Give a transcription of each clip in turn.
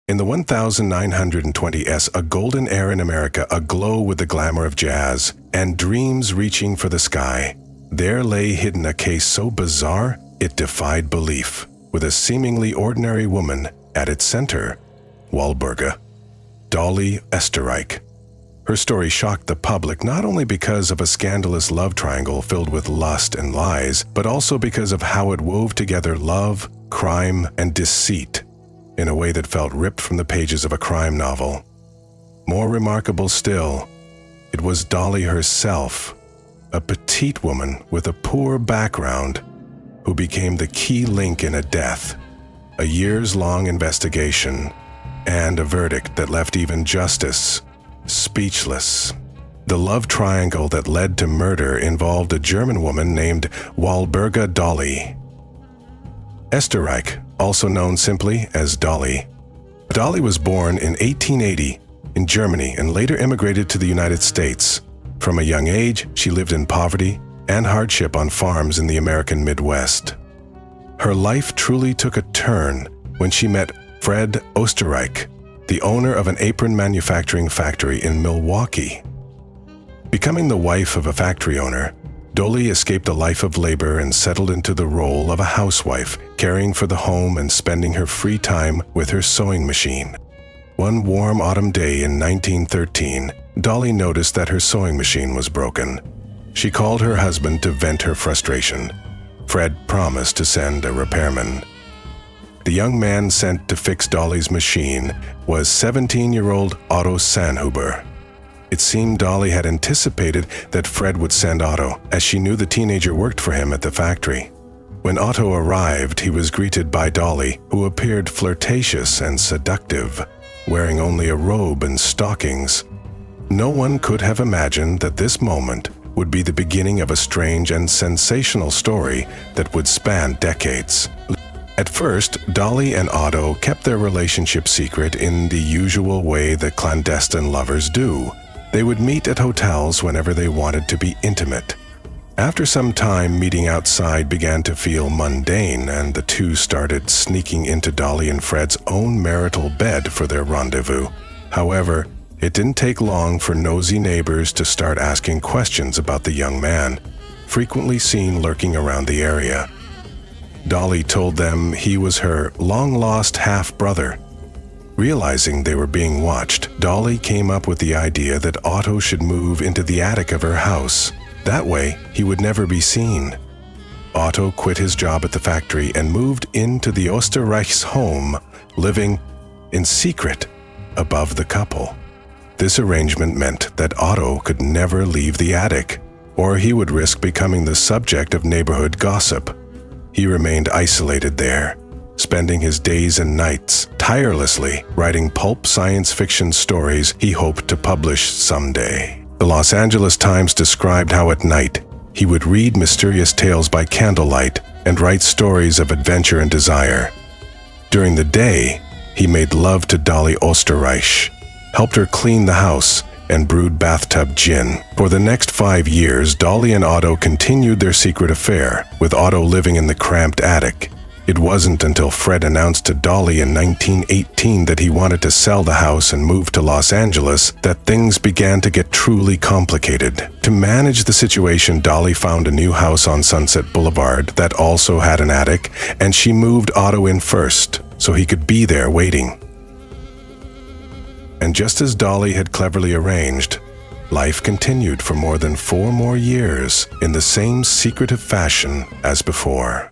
In the 1920s, a golden era in America, aglow with the glamour of jazz and dreams reaching for the sky, there lay hidden a case so bizarre it defied belief, with a seemingly ordinary woman at its center, Walburga, Dolly Oesterreich. Her story shocked the public not only because of a scandalous love triangle filled with lust and lies, but also because of how it wove together love, crime, and deceit in a way that felt ripped from the pages of a crime novel. More remarkable still, it was Dolly herself, a petite woman with a poor background, who became the key link in a death, a years-long investigation, and a verdict that left even justice speechless. The love triangle that led to murder involved a German woman named Walburga Dolly Oesterreich, also known simply as Dolly. Dolly was born in 1880 in Germany and later immigrated to the United States. From a young age, she lived in poverty and hardship on farms in the American Midwest. Her life truly took a turn when she met Fred Oesterreich, the owner of an apron manufacturing factory in Milwaukee. Becoming the wife of a factory owner, Dolly escaped a life of labor and settled into the role of a housewife, caring for the home and spending her free time with her sewing machine. One warm autumn day in 1913, Dolly noticed that her sewing machine was broken. She called her husband to vent her frustration. Fred promised to send a repairman. The young man sent to fix Dolly's machine was 17-year-old Otto Sandhuber. It seemed Dolly had anticipated that Fred would send Otto, as she knew the teenager worked for him at the factory. When Otto arrived, he was greeted by Dolly, who appeared flirtatious and seductive, wearing only a robe and stockings. No one could have imagined that this moment would be the beginning of a strange and sensational story that would span decades. At first, Dolly and Otto kept their relationship secret in the usual way that clandestine lovers do. They would meet at hotels whenever they wanted to be intimate. After some time, meeting outside began to feel mundane, and the two started sneaking into Dolly and Fred's own marital bed for their rendezvous. However, it didn't take long for nosy neighbors to start asking questions about the young man, frequently seen lurking around the area. Dolly told them he was her long-lost half-brother. Realizing they were being watched, Dolly came up with the idea that Otto should move into the attic of her house. That way, he would never be seen. Otto quit his job at the factory and moved into the Oesterreich's home, living in secret above the couple. This arrangement meant that Otto could never leave the attic, or he would risk becoming the subject of neighborhood gossip. He remained isolated there, spending his days and nights tirelessly writing pulp science fiction stories he hoped to publish someday. The Los Angeles Times described how at night he would read mysterious tales by candlelight and write stories of adventure and desire. During the day, he made love to Dolly Oesterreich, helped her clean the house, and brewed bathtub gin. For the next 5 years, Dolly and Otto continued their secret affair, with Otto living in the cramped attic. It wasn't until Fred announced to Dolly in 1918 that he wanted to sell the house and move to Los Angeles that things began to get truly complicated. To manage the situation, Dolly found a new house on Sunset Boulevard that also had an attic, and she moved Otto in first so he could be there waiting. And just as Dolly had cleverly arranged, life continued for more than 4 more years in the same secretive fashion as before.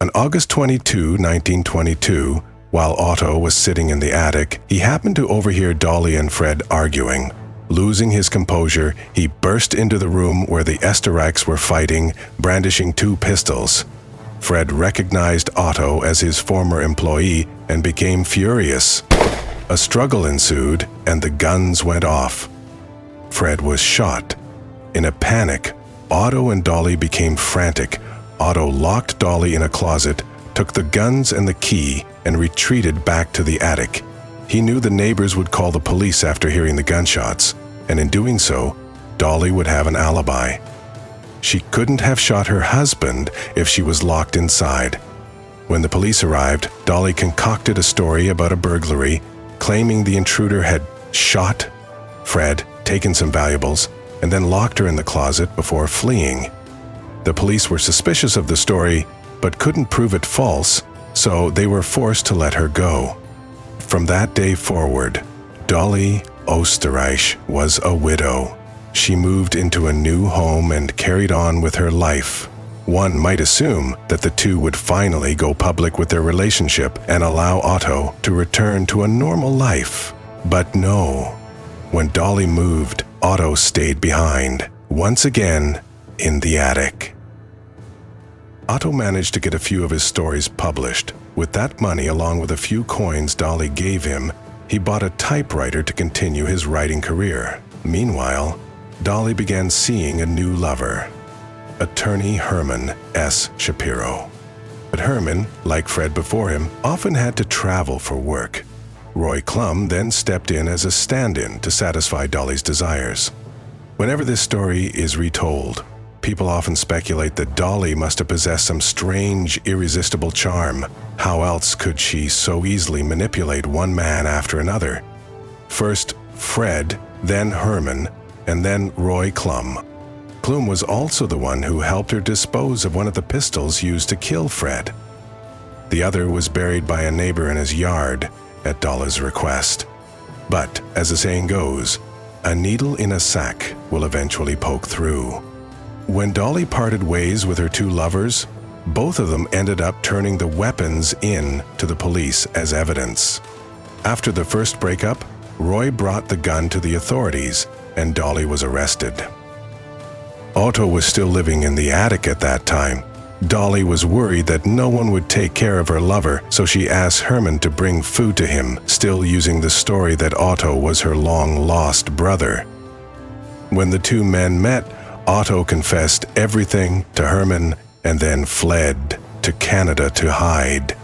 On August 22, 1922, while Otto was sitting in the attic, he happened to overhear Dolly and Fred arguing. Losing his composure, he burst into the room where the Oesterreichs were fighting, brandishing 2 pistols. Fred recognized Otto as his former employee and became furious. A struggle ensued, and the guns went off. Fred was shot. In a panic, Otto and Dolly became frantic. Otto locked Dolly in a closet, took the guns and the key, and retreated back to the attic. He knew the neighbors would call the police after hearing the gunshots, and in doing so, Dolly would have an alibi. She couldn't have shot her husband if she was locked inside. When the police arrived, Dolly concocted a story about a burglary, claiming the intruder had shot Fred, taken some valuables, and then locked her in the closet before fleeing. The police were suspicious of the story, but couldn't prove it false, so they were forced to let her go. From that day forward, Dolly Oesterreich was a widow. She moved into a new home and carried on with her life. One might assume that the two would finally go public with their relationship and allow Otto to return to a normal life. But no. When Dolly moved, Otto stayed behind, once again in the attic. Otto managed to get a few of his stories published. With that money, along with a few coins Dolly gave him, he bought a typewriter to continue his writing career. Meanwhile, Dolly began seeing a new lover, attorney Herman S. Shapiro. But Herman, like Fred before him, often had to travel for work. Roy Klum then stepped in as a stand-in to satisfy Dolly's desires. Whenever this story is retold, people often speculate that Dolly must have possessed some strange, irresistible charm. How else could she so easily manipulate one man after another? First Fred, then Herman, and then Roy Klum. Klum was also the one who helped her dispose of one of the pistols used to kill Fred. The other was buried by a neighbor in his yard at Dolly's request. But, as the saying goes, a needle in a sack will eventually poke through. When Dolly parted ways with her two lovers, both of them ended up turning the weapons in to the police as evidence. After the first breakup, Roy brought the gun to the authorities, and Dolly was arrested. Otto was still living in the attic at that time. Dolly was worried that no one would take care of her lover, so she asked Herman to bring food to him, still using the story that Otto was her long-lost brother. When the two men met, Otto confessed everything to Herman and then fled to Canada to hide.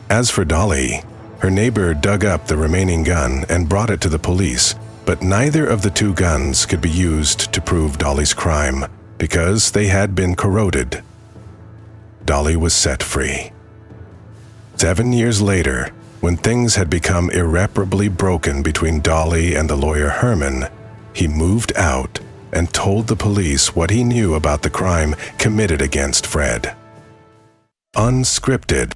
As for Dolly, her neighbor dug up the remaining gun and brought it to the police, but neither of the two guns could be used to prove Dolly's crime because they had been corroded. Dolly was set free. 7 years later, when things had become irreparably broken between Dolly and the lawyer Herman, he moved out and told the police what he knew about the crime committed against Fred. Unscripted,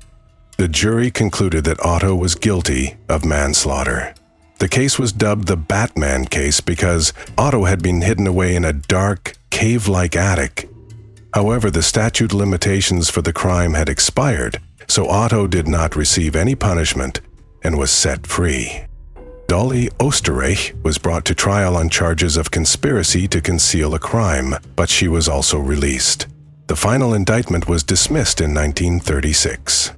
the jury concluded that Otto was guilty of manslaughter. The case was dubbed the Batman case because Otto had been hidden away in a dark, cave-like attic. However, the statute limitations for the crime had expired, so Otto did not receive any punishment and was set free. Dolly Oesterreich was brought to trial on charges of conspiracy to conceal a crime, but she was also released. The final indictment was dismissed in 1936.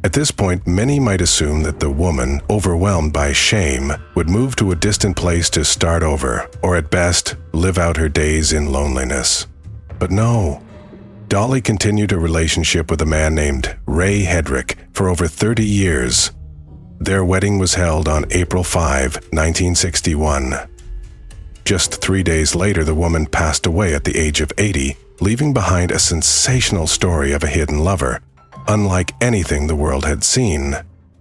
At this point, many might assume that the woman, overwhelmed by shame, would move to a distant place to start over, or at best, live out her days in loneliness. But no. Dolly continued a relationship with a man named Ray Hedrick for over 30 years. Their wedding was held on April 5, 1961. Just 3 days later, the woman passed away at the age of 80, leaving behind a sensational story of a hidden lover, unlike anything the world had seen,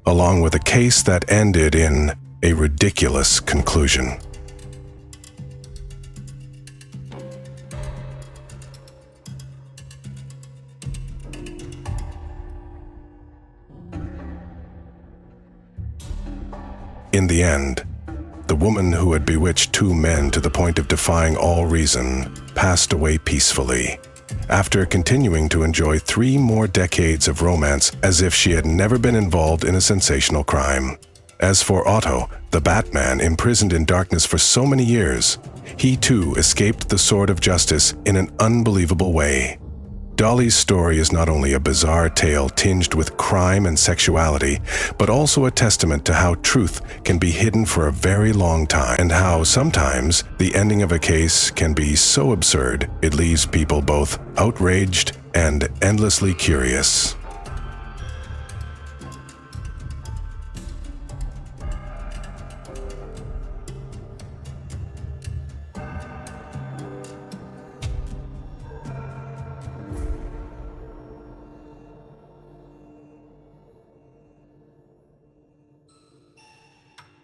along with a case that ended in a ridiculous conclusion. In the end, the woman who had bewitched two men to the point of defying all reason passed away peacefully, after continuing to enjoy 3 more decades of romance as if she had never been involved in a sensational crime. As for Otto, the Batman imprisoned in darkness for so many years, he too escaped the sword of justice in an unbelievable way. Dolly's story is not only a bizarre tale tinged with crime and sexuality, but also a testament to how truth can be hidden for a very long time, and how sometimes the ending of a case can be so absurd it leaves people both outraged and endlessly curious.